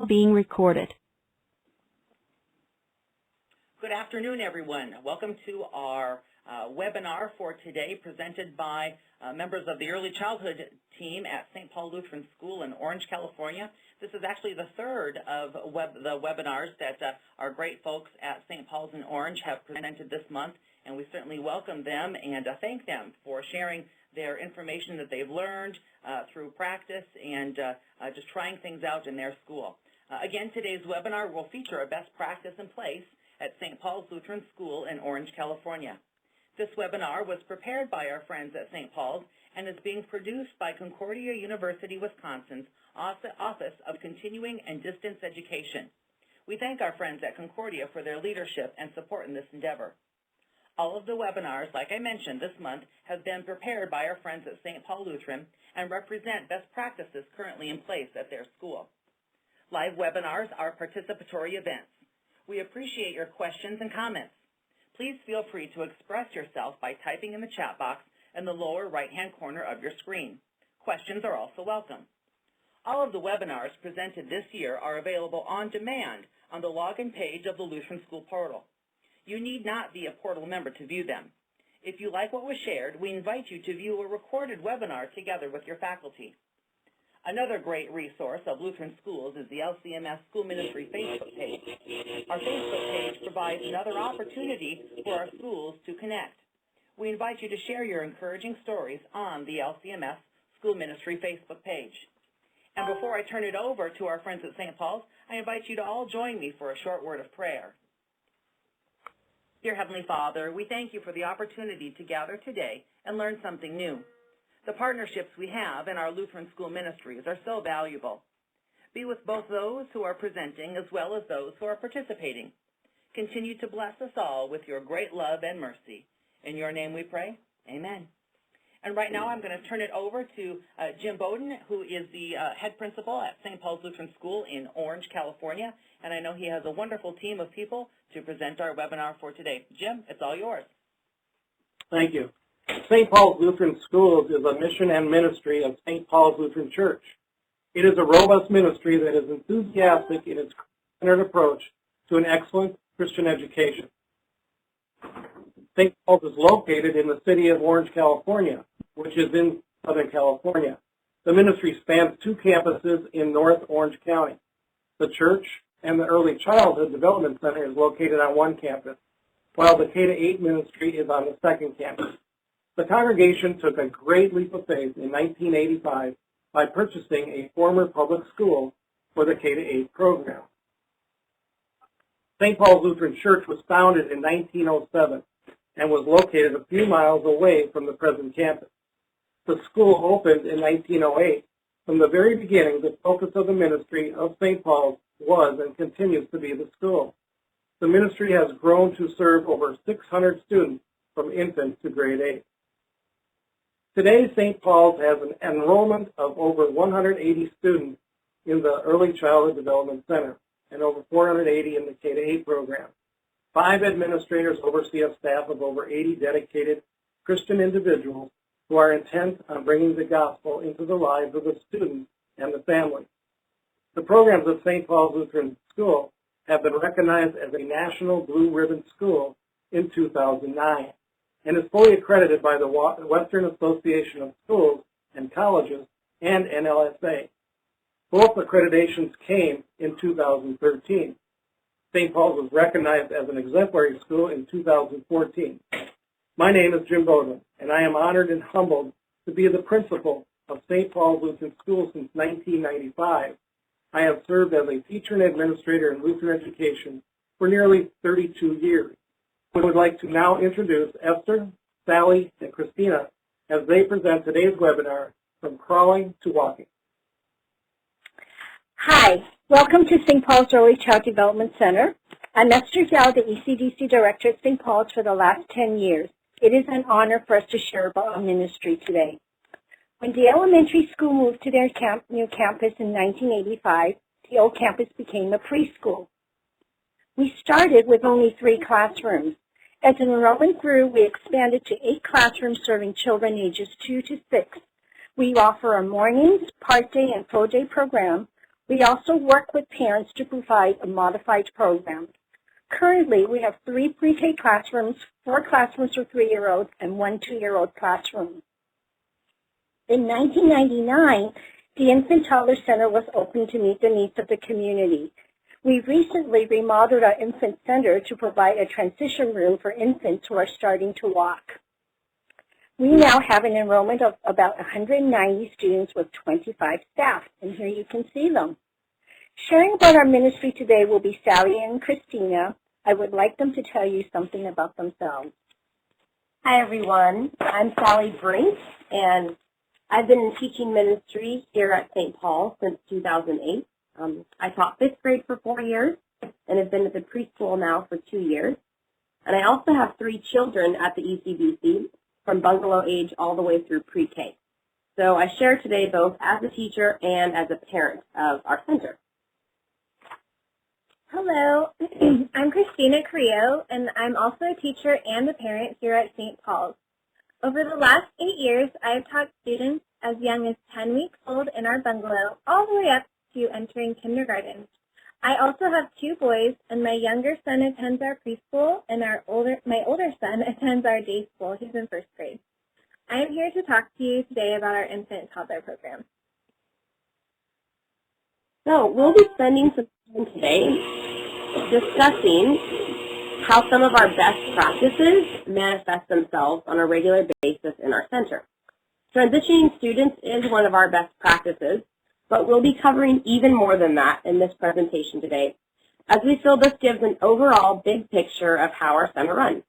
being recorded. Good afternoon, everyone. Welcome to our webinar for today, presented by members of the Early Childhood team at St. Paul Lutheran School in Orange, California. This is actually the third of the webinars that our great folks at St. Paul's in Orange have presented this month, and we certainly welcome them and thank them for sharing their information that they've learned through practice and just trying things out in their school. Again, today's webinar will feature a best practice in place at St. Paul's Lutheran School in Orange, California. This webinar was prepared by our friends at St. Paul's and is being produced by Concordia University, Wisconsin's Office of Continuing and Distance Education. We thank our friends at Concordia for their leadership and support in this endeavor. All of the webinars, like I mentioned this month, have been prepared by our friends at St. Paul Lutheran and represent best practices currently in place at their school. Live webinars are participatory events. We appreciate your questions and comments. Please feel free to express yourself by typing in the chat box in the lower right-hand corner of your screen. Questions are also welcome. All of the webinars presented this year are available on demand on the login page of the Lutheran School portal. You need not be a portal member to view them. If you like what was shared, we invite you to view a recorded webinar together with your faculty. Another great resource of Lutheran schools is the LCMS School Ministry Facebook page. Our Facebook page provides another opportunity for our schools to connect. We invite you to share your encouraging stories on the LCMS School Ministry Facebook page. And before I turn it over to our friends at St. Paul's, I invite you to all join me for a short word of prayer. Dear Heavenly Father, we thank you for the opportunity to gather today and learn something new. The partnerships we have in our Lutheran school ministries are so valuable. Be with both those who are presenting as well as those who are participating. Continue to bless us all with your great love and mercy. In your name we pray, amen. And right now I'm going to turn it over to Jim Bowden, who is the head principal at St. Paul's Lutheran School in Orange, California. And I know he has a wonderful team of people to present our webinar for today. Jim, it's all yours. Thank you. St. Paul's Lutheran Schools is a mission and ministry of St. Paul's Lutheran Church. It is a robust ministry that is enthusiastic in its centered approach to an excellent Christian education. St. Paul's is located in the city of Orange, California, which is in Southern California. The ministry spans two campuses in North Orange County. The church and the Early Childhood Development Center is located on one campus, while the K-8 ministry is on the second campus. The congregation took a great leap of faith in 1985 by purchasing a former public school for the K-8 program. St. Paul's Lutheran Church was founded in 1907 and was located a few miles away from the present campus. The school opened in 1908. From the very beginning, the focus of the ministry of St. Paul's was and continues to be the school. The ministry has grown to serve over 600 students from infant to grade 8. Today, St. Paul's has an enrollment of over 180 students in the Early Childhood Development Center and over 480 in the K-8 program. 5 administrators oversee a staff of over 80 dedicated Christian individuals who are intent on bringing the gospel into the lives of the students and the family. The programs of St. Paul's Lutheran School have been recognized as a National Blue Ribbon School in 2009 and is fully accredited by the Western Association of Schools and Colleges and NLSA. Both accreditations came in 2013. St. Paul's was recognized as an exemplary school in 2014. My name is Jim Bowden, and I am honored and humbled to be the principal of St. Paul's Lutheran School since 1995. I have served as a teacher and administrator in Lutheran education for nearly 32 years. I would like to now introduce Esther, Sally, and Christina as they present today's webinar, From Crawling to Walking. Hi, welcome to St. Paul's Early Child Development Center. I'm Esther Zhao, the ECDC Director at St. Paul's for the last 10 years. It is an honor for us to share about our ministry today. When the elementary school moved to their new campus in 1985, the old campus became a preschool. We started with only 3 classrooms. As enrollment grew, we expanded to 8 classrooms serving children ages 2 to 6. We offer a mornings, part day, and full day program We also work with parents to provide a modified program. Currently, we have 3 pre-K classrooms, 4 classrooms for 3-year-olds, and 1 2-year-old classroom. In 1999, the Infant Toddler Center was opened to meet the needs of the community. We recently remodeled our infant center to provide a transition room for infants who are starting to walk. We now have an enrollment of about 190 students with 25 staff, and here you can see them. Sharing about our ministry today will be Sally and Christina. I would like them to tell you something about themselves. Hi, everyone. I'm Sally Brink, and I've been in teaching ministry here at St. Paul since 2008. I taught 5th grade for 4 years and have been at the preschool now for 2 years. And I also have 3 children at the ECBC from bungalow age all the way through pre-K. So I share today both as a teacher and as a parent of our center. Hello, I'm Christina Carrillo, and I'm also a teacher and a parent here at St. Paul's. Over the last 8 years, I have taught students as young as 10 weeks old in our bungalow, all the way up to entering kindergarten. I also have 2 boys, and my younger son attends our preschool, and my older son attends our day school. He's in 1st grade. I am here to talk to you today about our infant toddler program. So we'll be spending some time today discussing how some of our best practices manifest themselves on a regular basis in our center. Transitioning students is one of our best practices, but we'll be covering even more than that in this presentation today, as we feel this gives an overall big picture of how our center runs.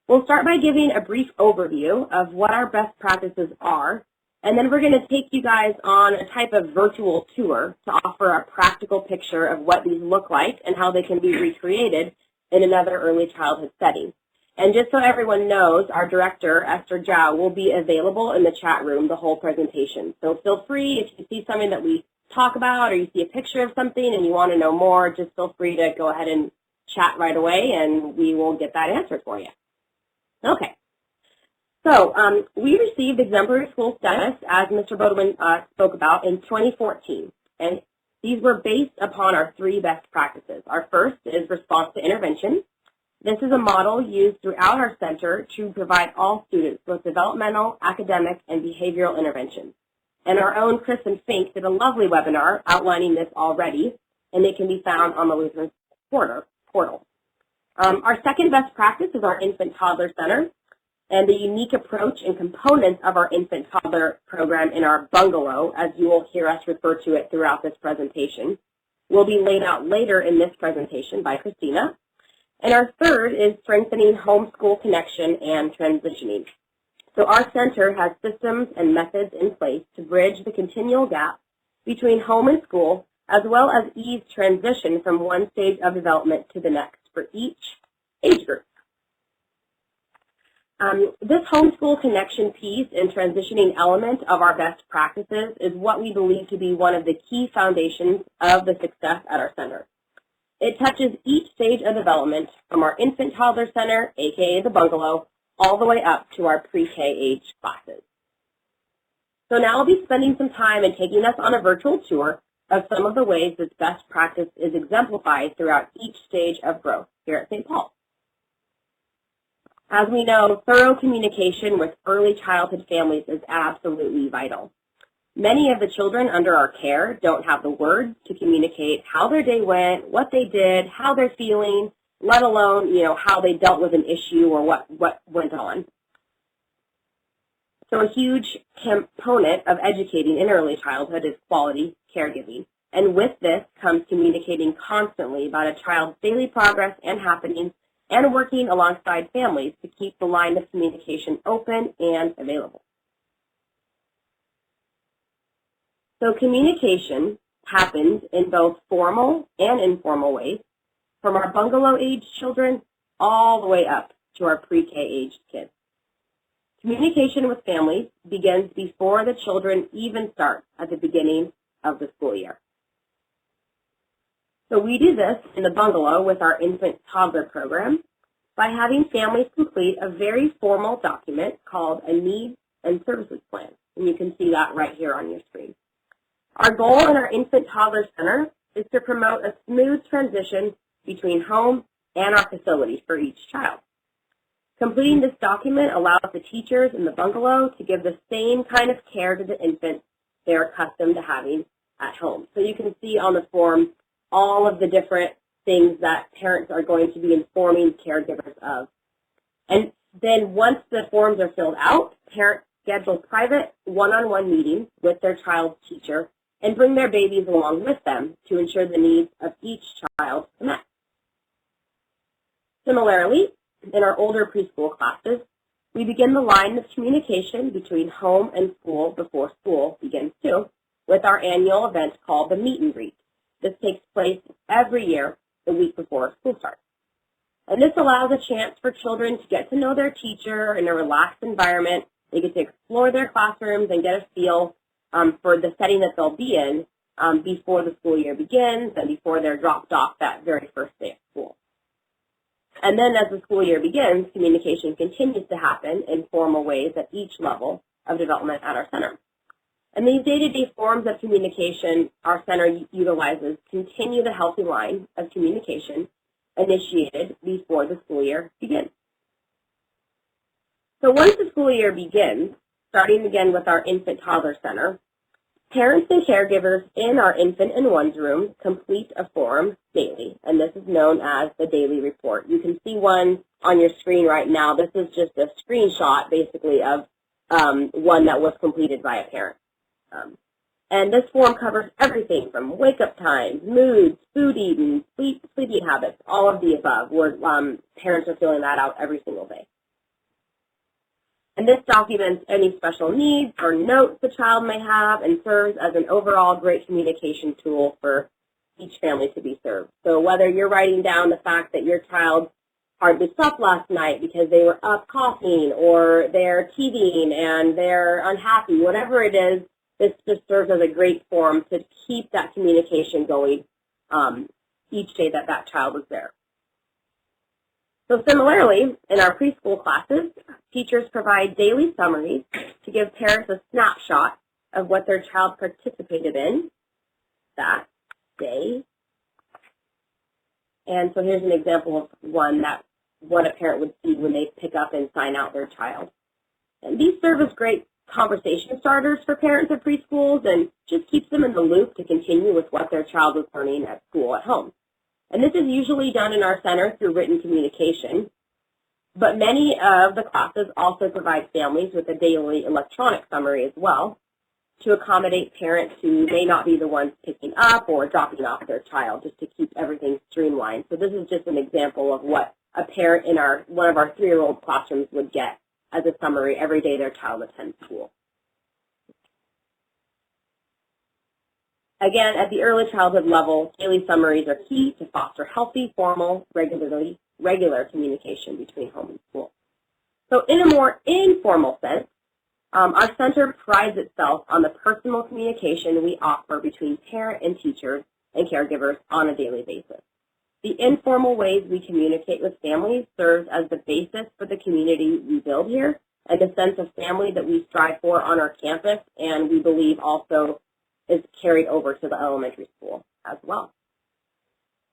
We'll start by giving a brief overview of what our best practices are, and then we're going to take you guys on a type of virtual tour to offer a practical picture of what these look like and how they can be recreated in another early childhood setting. And just so everyone knows, our director, Esther Zhao, will be available in the chat room the whole presentation. So feel free, if you see something that we talk about or you see a picture of something and you want to know more, just feel free to go ahead and chat right away and we will get that answered for you. Okay. So we received exemplary school status, as Mr. Bodwin spoke about, in 2014. And these were based upon our 3 best practices. Our first is response to intervention. This is a model used throughout our center to provide all students with developmental, academic, and behavioral interventions. And our own Kristen Fink did a lovely webinar outlining this already, and it can be found on the Lutheran portal. Our second best practice is our Infant Toddler Center, and the unique approach and components of our Infant Toddler program in our bungalow, as you will hear us refer to it throughout this presentation, will be laid out later in this presentation by Christina. And our third is strengthening homeschool connection and transitioning. So our center has systems and methods in place to bridge the continual gap between home and school, as well as ease transition from one stage of development to the next for each age group. This homeschool connection piece and transitioning element of our best practices is what we believe to be one of the key foundations of the success at our center. It touches each stage of development from our Infant Toddler Center, aka the bungalow, all the way up to our pre-K age classes. So now I'll be spending some time and taking us on a virtual tour of some of the ways this best practice is exemplified throughout each stage of growth here at St. Paul. As we know, thorough communication with early childhood families is absolutely vital. Many of the children under our care don't have the words to communicate how their day went, what they did, how they're feeling, let alone, how they dealt with an issue or what went on. So a huge component of educating in early childhood is quality caregiving. And with this comes communicating constantly about a child's daily progress and happenings and working alongside families to keep the line of communication open and available. So communication happens in both formal and informal ways, from our bungalow age children all the way up to our pre-K age kids. Communication with families begins before the children even start at the beginning of the school year. So we do this in the bungalow with our infant toddler program by having families complete a very formal document called a needs and services plan. And you can see that right here on your screen. Our goal in our Infant Toddler Center is to promote a smooth transition between home and our facilities for each child. Completing this document allows the teachers in the bungalow to give the same kind of care to the infant they're accustomed to having at home. So you can see on the form all of the different things that parents are going to be informing caregivers of. And then once the forms are filled out, parents schedule private one-on-one meetings with their child's teacher and bring their babies along with them to ensure the needs of each child are met. Similarly, in our older preschool classes, we begin the line of communication between home and school before school begins too, with our annual event called the Meet and Greet. This takes place every year the week before school starts. And this allows a chance for children to get to know their teacher in a relaxed environment. They get to explore their classrooms and get a feel for the setting that they'll be in before the school year begins and before they're dropped off that very first day of school. And then as the school year begins, communication continues to happen in formal ways at each level of development at our center. And these day-to-day forms of communication our center utilizes continue the healthy line of communication initiated before the school year begins. So once the school year begins, starting again with our Infant Toddler Center, parents and caregivers in our infant and one's room complete a form daily, and this is known as the daily report. You can see one on your screen right now. This is just a screenshot, basically, of one that was completed by a parent. And this form covers everything from wake-up times, moods, food eating, sleeping habits, all of the above, where parents are filling that out every single day. And this documents any special needs or notes the child may have and serves as an overall great communication tool for each family to be served. So whether you're writing down the fact that your child hardly slept last night because they were up coughing or they're teething and they're unhappy, whatever it is, this just serves as a great form to keep that communication going each day that that child is there. So similarly, in our preschool classes, teachers provide daily summaries to give parents a snapshot of what their child participated in that day. And so here's an example of what a parent would see when they pick up and sign out their child. And these serve as great conversation starters for parents of preschools and just keeps them in the loop to continue with what their child is learning at school at home. And this is usually done in our center through written communication, but many of the classes also provide families with a daily electronic summary as well to accommodate parents who may not be the ones picking up or dropping off their child, just to keep everything streamlined. So this is just an example of what a parent in one of our 3-year-old classrooms would get as a summary every day their child attends school. Again, at the early childhood level, daily summaries are key to foster healthy, formal, regular communication between home and school. So in a more informal sense, our center prides itself on the personal communication we offer between parent and teachers and caregivers on a daily basis. The informal ways we communicate with families serves as the basis for the community we build here and the sense of family that we strive for on our campus, and we believe also is carried over to the elementary school as well.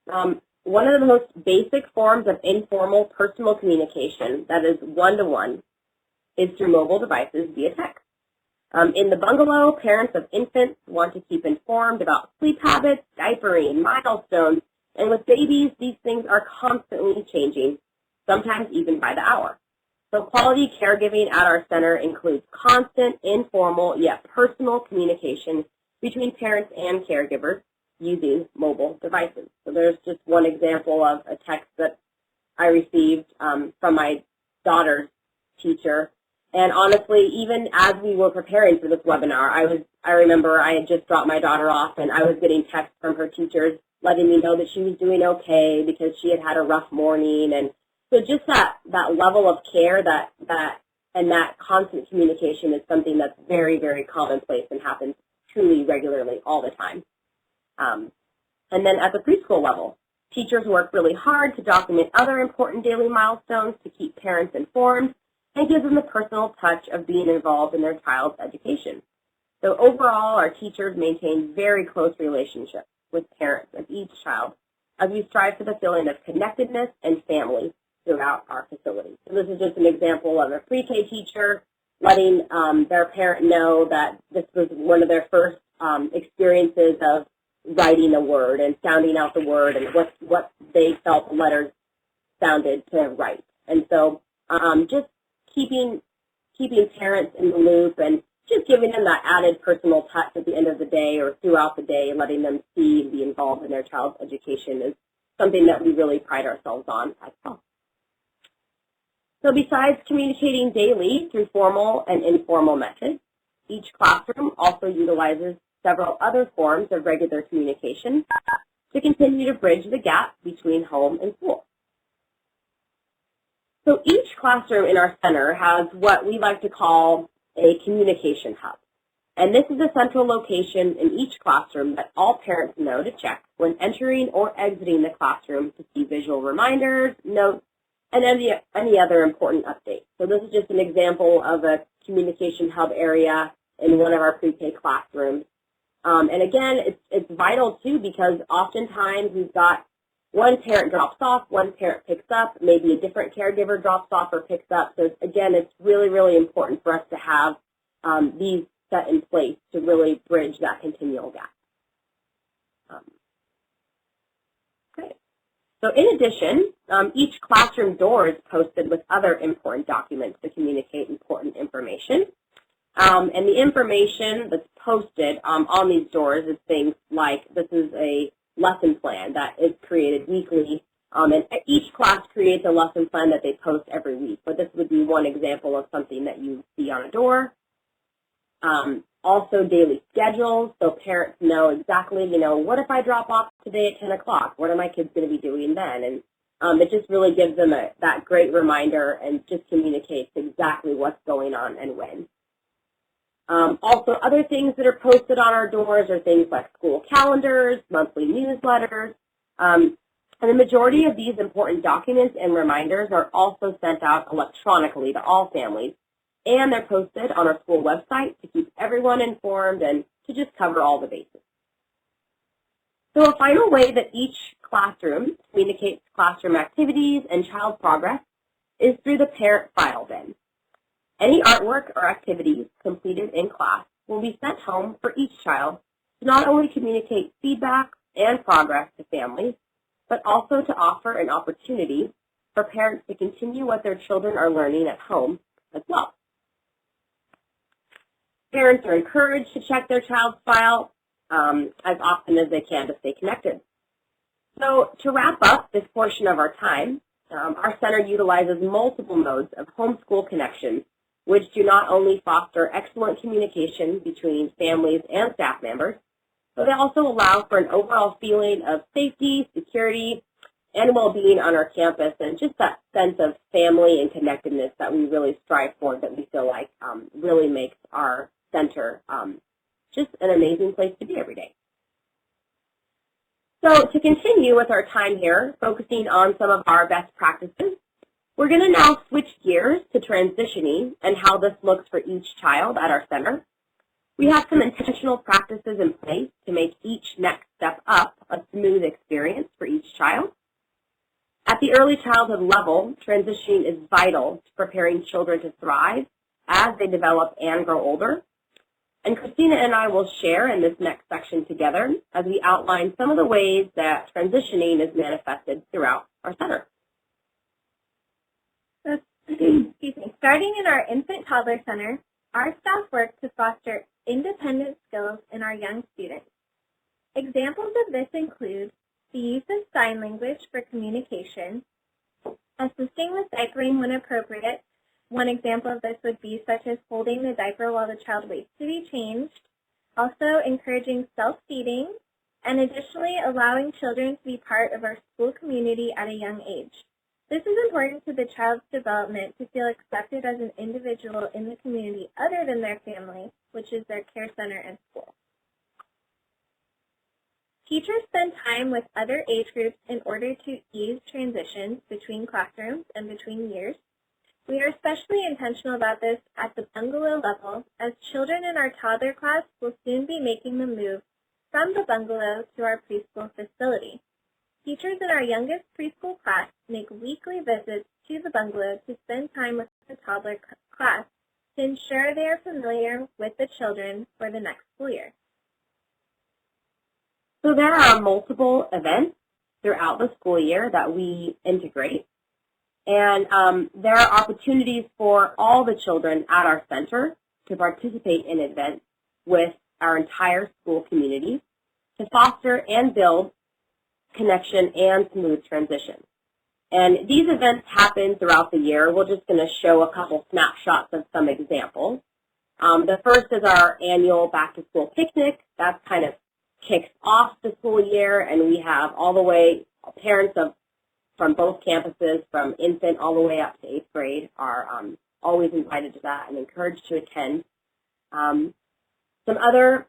One of the most basic forms of informal personal communication that is one-to-one is through mobile devices via text. In the bungalow, parents of infants want to keep informed about sleep habits, diapering, milestones, and with babies, these things are constantly changing, sometimes even by the hour. So quality caregiving at our center includes constant, informal, yet personal communication between parents and caregivers using mobile devices. So there's just one example of a text that I received from my daughter's teacher. And honestly, even as we were preparing for this webinar, I remember I had just dropped my daughter off and I was getting texts from her teachers letting me know that she was doing okay because she had had a rough morning. And so just that level of care and that constant communication is something that's very, very commonplace and happens truly regularly all the time. And then at the preschool level, teachers work really hard to document other important daily milestones to keep parents informed and give them the personal touch of being involved in their child's education. So overall, our teachers maintain very close relationships with parents of each child as we strive for the feeling of connectedness and family throughout our facility. So this is just an example of a pre-K teacher letting their parent know that this was one of their first experiences of writing a word and sounding out the word and what they felt the letters sounded to write. And so just keeping parents in the loop and just giving them that added personal touch at the end of the day or throughout the day, letting them see and be involved in their child's education is something that we really pride ourselves on as well. So besides communicating daily through formal and informal methods, each classroom also utilizes several other forms of regular communication to continue to bridge the gap between home and school. So each classroom in our center has what we like to call a communication hub. And this is a central location in each classroom that all parents know to check when entering or exiting the classroom to see visual reminders, notes, and any other important updates. So this is just an example of a communication hub area in one of our pre-K classrooms. And again, it's vital too because oftentimes we've got one parent drops off, one parent picks up, maybe a different caregiver drops off or picks up. So again, it's really, really important for us to have these set in place to really bridge that continual gap. Okay. So in addition, each classroom door is posted with other important documents to communicate important information. And the information that's posted on these doors is things like this is a lesson plan that is created weekly, and each class creates a lesson plan that they post every week. But this would be one example of something that you see on a door. Also daily schedules, so parents know exactly, what if I drop off today at 10 o'clock? What are my kids going to be doing then? And it just really gives them that great reminder and just communicates exactly what's going on and when. Also, other things that are posted on our doors are things like school calendars, monthly newsletters, and the majority of these important documents and reminders are also sent out electronically to all families, and they're posted on our school website to keep everyone informed and to just cover all the bases. So a final way that each classroom communicates classroom activities and child progress is through the parent file bin. Any artwork or activities completed in class will be sent home for each child to not only communicate feedback and progress to families, but also to offer an opportunity for parents to continue what their children are learning at home as well. Parents are encouraged to check their child's file as often as they can to stay connected. So to wrap up this portion of our time, our center utilizes multiple modes of homeschool connections, which do not only foster excellent communication between families and staff members, but they also allow for an overall feeling of safety, security, and well-being on our campus, and just that sense of family and connectedness that we really strive for, that we feel like really makes our center just an amazing place to be every day. So to continue with our time here, focusing on some of our best practices, we're going to now switch gears to transitioning and how this looks for each child at our center. We have some intentional practices in place to make each next step up a smooth experience for each child. At the early childhood level, transitioning is vital to preparing children to thrive as they develop and grow older. And Christina and I will share in this next section together as we outline some of the ways that transitioning is manifested throughout our center. Excuse me. Starting in our infant toddler center, our staff work to foster independent skills in our young students. Examples of this include the use of sign language for communication, assisting with diapering when appropriate. One example of this would be such as holding the diaper while the child waits to be changed, also encouraging self-feeding, and additionally allowing children to be part of our school community at a young age. This is important to the child's development to feel accepted as an individual in the community other than their family, which is their care center and school. Teachers spend time with other age groups in order to ease transitions between classrooms and between years. We are especially intentional about this at the bungalow level, as children in our toddler class will soon be making the move from the bungalow to our preschool facility. Teachers in our youngest preschool class make weekly visits to the bungalow to spend time with the toddler class to ensure they are familiar with the children for the next school year. So there are multiple events throughout the school year that we integrate. And there are opportunities for all the children at our center to participate in events with our entire school community to foster and build connection and smooth transition. And these events happen throughout the year. We're just going to show a couple snapshots of some examples. The first is our annual back-to-school picnic. That kind of kicks off the school year, and we have all the way parents from both campuses, from infant all the way up to 8th grade, are always invited to that and encouraged to attend. Some other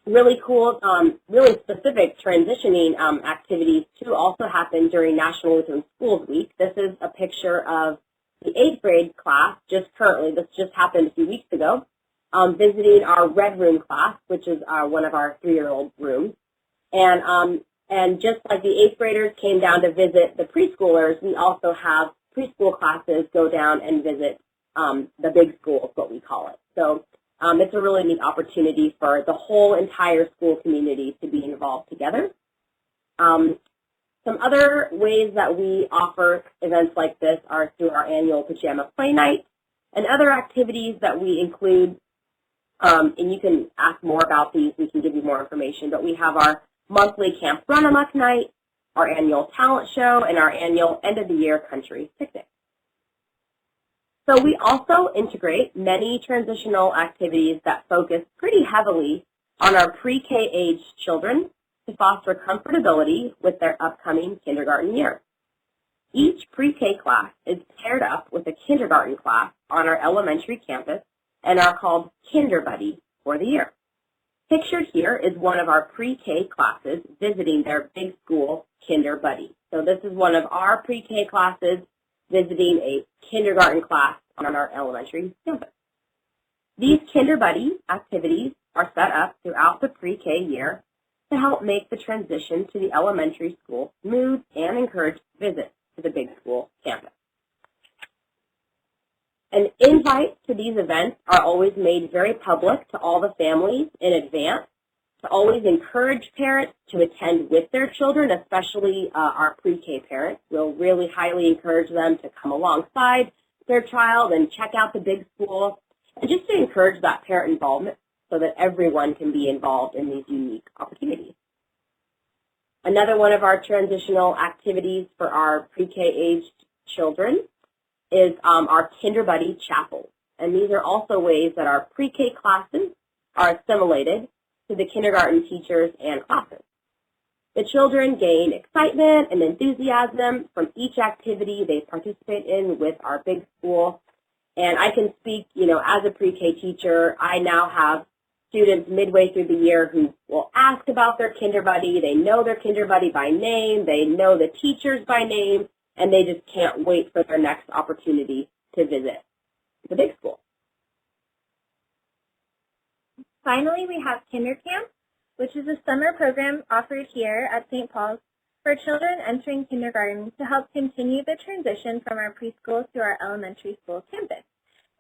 really cool, really specific transitioning activities too also happen during National Lutheran Schools Week. This is a picture of the 8th grade class, this just happened a few weeks ago, visiting our Red Room class, which is one of our 3-year-old rooms. And just like the 8th graders came down to visit the preschoolers, we also have preschool classes go down and visit the big school, is what we call it. So it's a really neat opportunity for the whole entire school community to be involved together. Some other ways that we offer events like this are through our annual pajama play night and other activities that we include. And you can ask more about these. We can give you more information. But we have our monthly Camp Run-Amok night, our annual talent show, and our annual end-of-the-year country picnic. So we also integrate many transitional activities that focus pretty heavily on our pre-K age children to foster comfortability with their upcoming kindergarten year. Each pre-K class is paired up with a kindergarten class on our elementary campus and are called Kinder Buddy for the year. Pictured here is one of our pre-K classes visiting their big school Kinder Buddy. So this is one of our pre-K classes visiting a kindergarten class on our elementary campus. These Kinder Buddy activities are set up throughout the pre-K year to help make the transition to the elementary school smooth and encourage visits to the big school campus. And invites to these events are always made very public to all the families in advance to always encourage parents to attend with their children, especially our pre-K parents. We'll really highly encourage them to come alongside their child and check out the big school, and just to encourage that parent involvement so that everyone can be involved in these unique opportunities. Another one of our transitional activities for our pre-K aged children is our Kinder Buddy chapels. And these are also ways that our pre-K classes are assimilated to the kindergarten teachers and classes. The children gain excitement and enthusiasm from each activity they participate in with our big school. And I can speak, as a pre-K teacher, I now have students midway through the year who will ask about their Kinder Buddy. They know their Kinder Buddy by name. They know the teachers by name. And they just can't wait for their next opportunity to visit the big school. Finally, we have Kinder Camp, which is a summer program offered here at St. Paul's for children entering kindergarten to help continue the transition from our preschool to our elementary school campus.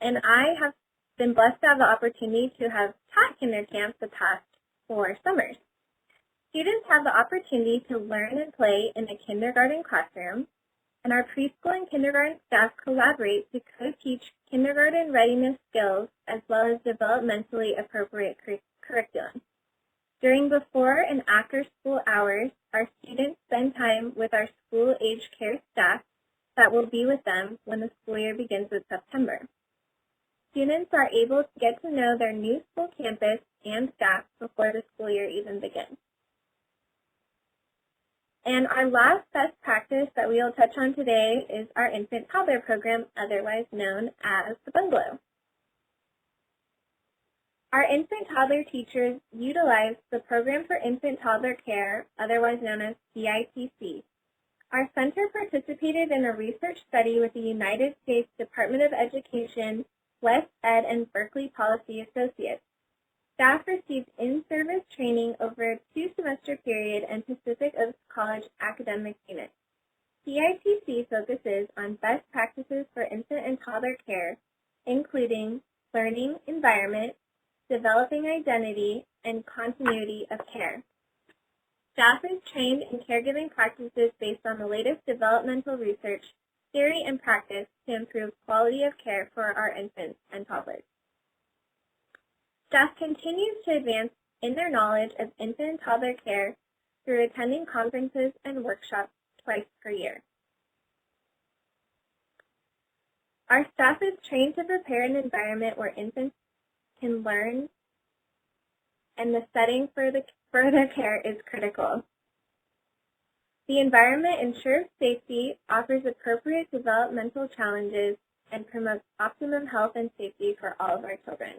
And I have been blessed to have the opportunity to have taught Kinder Camp the past 4 summers. Students have the opportunity to learn and play in a kindergarten classroom, and our preschool and kindergarten staff collaborate to co-teach kindergarten readiness skills as well as developmentally appropriate curriculum. During before and after school hours, our students spend time with our school-age care staff that will be with them when the school year begins in September. Students are able to get to know their new school campus and staff before the school year even begins. And our last best practice that we will touch on today is our infant toddler program, otherwise known as the bungalow. Our infant toddler teachers utilize the Program for Infant Toddler Care, otherwise known as PITC, Our center participated in a research study with the United States Department of Education, West Ed, and Berkeley Policy Associates. Staff received in-service training over a 2-semester period and Pacific Oaks College academic unit. CITC focuses on best practices for infant and toddler care, including learning environment, developing identity, and continuity of care. Staff is trained in caregiving practices based on the latest developmental research, theory, and practice to improve quality of care for our infants and toddlers. Staff continues to advance in their knowledge of infant and toddler care through attending conferences and workshops twice per year. Our staff is trained to prepare an environment where infants can learn, and the setting for their care is critical. The environment ensures safety, offers appropriate developmental challenges, and promotes optimum health and safety for all of our children.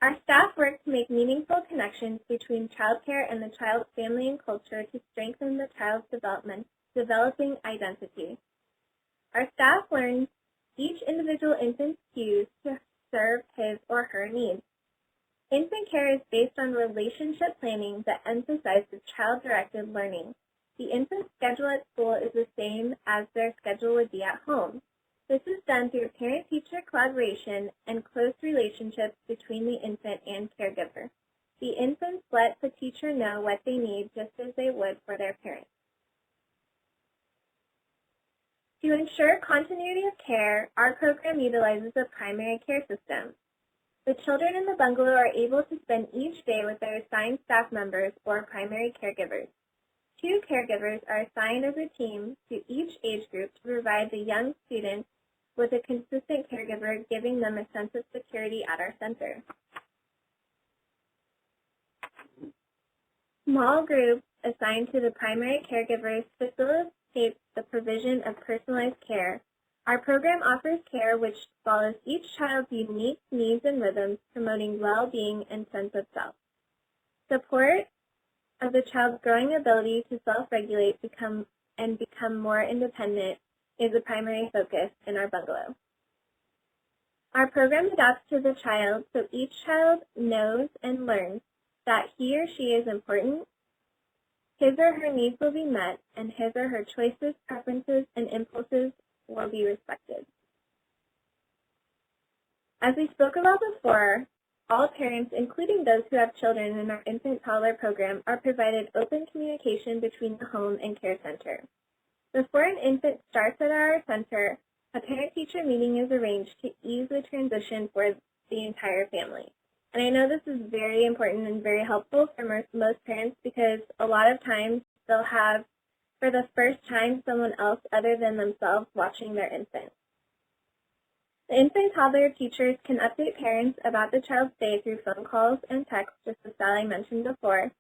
Our staff work to make meaningful connections between childcare and the child's family and culture to strengthen the child's developing identity. Our staff learns each individual infant's cues to serve his or her needs. Infant care is based on relationship planning that emphasizes child-directed learning. The infant's schedule at school is the same as their schedule would be at home. This is done through parent-teacher collaboration and close relationships between the infant and caregiver. The infants let the teacher know what they need just as they would for their parents. To ensure continuity of care, our program utilizes a primary care system. The children in the bungalow are able to spend each day with their assigned staff members or primary caregivers. 2 caregivers are assigned as a team to each age group to provide the young students with a consistent caregiver, giving them a sense of security at our center. Small groups assigned to the primary caregivers facilitate the provision of personalized care. Our program offers care which follows each child's unique needs and rhythms, promoting well-being and sense of self. Support of the child's growing ability to self-regulate become more independent is a primary focus in our bungalow. Our program adapts to the child so each child knows and learns that he or she is important, his or her needs will be met, and his or her choices, preferences, and impulses will be respected. As we spoke about before, all parents, including those who have children in our infant-toddler program, are provided open communication between the home and care center. Before an infant starts at our center, a parent-teacher meeting is arranged to ease the transition for the entire family. And I know this is very important and very helpful for most parents because a lot of times they'll have, for the first time, someone else other than themselves watching their infant. The infant-toddler teachers can update parents about the child's day through phone calls and texts, just as Sally mentioned before,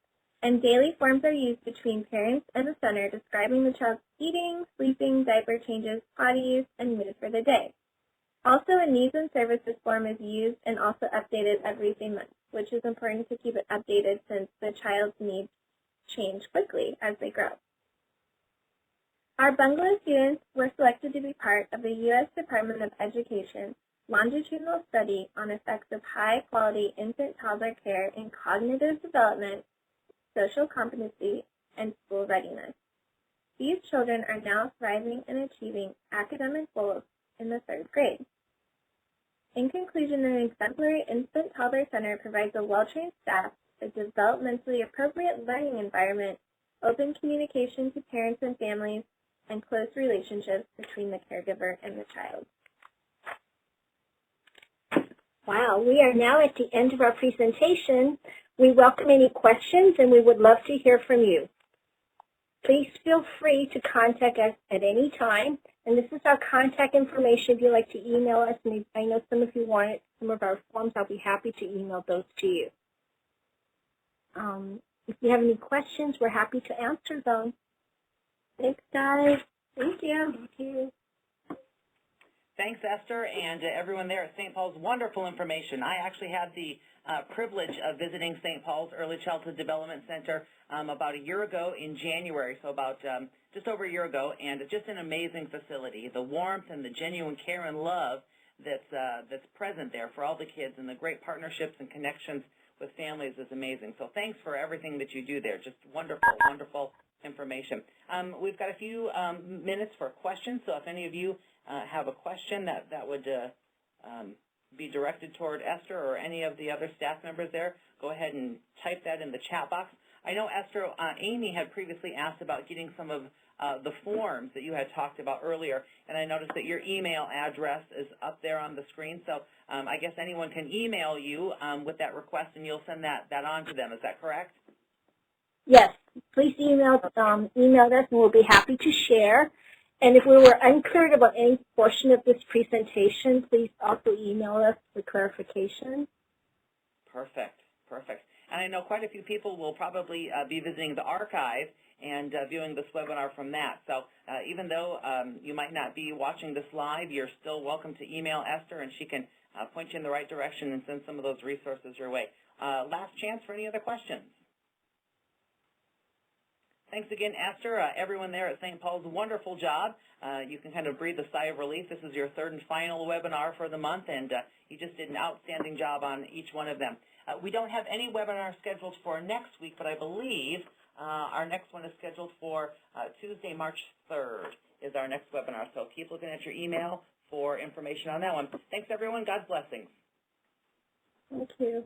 and daily forms are used between parents and the center describing the child's eating, sleeping, diaper changes, potty use, and mood for the day. Also, a needs and services form is used and also updated every 3 months, which is important to keep it updated since the child's needs change quickly as they grow. Our bungalow students were selected to be part of the U.S. Department of Education longitudinal study on effects of high-quality infant-toddler care in cognitive development, social competency, and school readiness. These children are now thriving and achieving academic goals in the 3rd grade. In conclusion, an exemplary infant-toddler center provides a well-trained staff, a developmentally appropriate learning environment, open communication to parents and families, and close relationships between the caregiver and the child. Wow, we are now at the end of our presentation. We welcome any questions and we would love to hear from you. Please feel free to contact us at any time. And this is our contact information if you'd like to email us. And I know some of you want some of our forms. I'll be happy to email those to you. If you have any questions, we're happy to answer them. Thanks, guys. Thank you. Thank you. Thanks, Esther, and everyone there at St. Paul's. Wonderful information. I actually had the privilege of visiting St. Paul's Early Childhood Development Center about a year ago in January, so about just over a year ago, and it's just an amazing facility. The warmth and the genuine care and love that's present there for all the kids, and the great partnerships and connections with families is amazing. So thanks for everything that you do there. Just wonderful, wonderful information. We've got a few minutes for questions, so if any of you have a question that would be directed toward Esther or any of the other staff members there, go ahead and type that in the chat box. I know, Esther, Amy had previously asked about getting some of the forms that you had talked about earlier, and I noticed that your email address is up there on the screen, so I guess anyone can email you with that request, and you'll send that on to them. Is that correct? Yes, please email us, and we'll be happy to share. And if we were unclear about any portion of this presentation, please also email us for clarification. Perfect, perfect. And I know quite a few people will probably be visiting the archive and viewing this webinar from that. So even though you might not be watching this live, you're still welcome to email Esther, and she can point you in the right direction and send some of those resources your way. Last chance for any other questions. Thanks again, Esther. Everyone there at St. Paul's, wonderful job. You can kind of breathe a sigh of relief. This is your third and final webinar for the month, and you just did an outstanding job on each one of them. We don't have any webinar scheduled for next week, but I believe our next one is scheduled for Tuesday, March 3rd is our next webinar. So keep looking at your email for information on that one. Thanks, everyone. God's blessings. Thank you.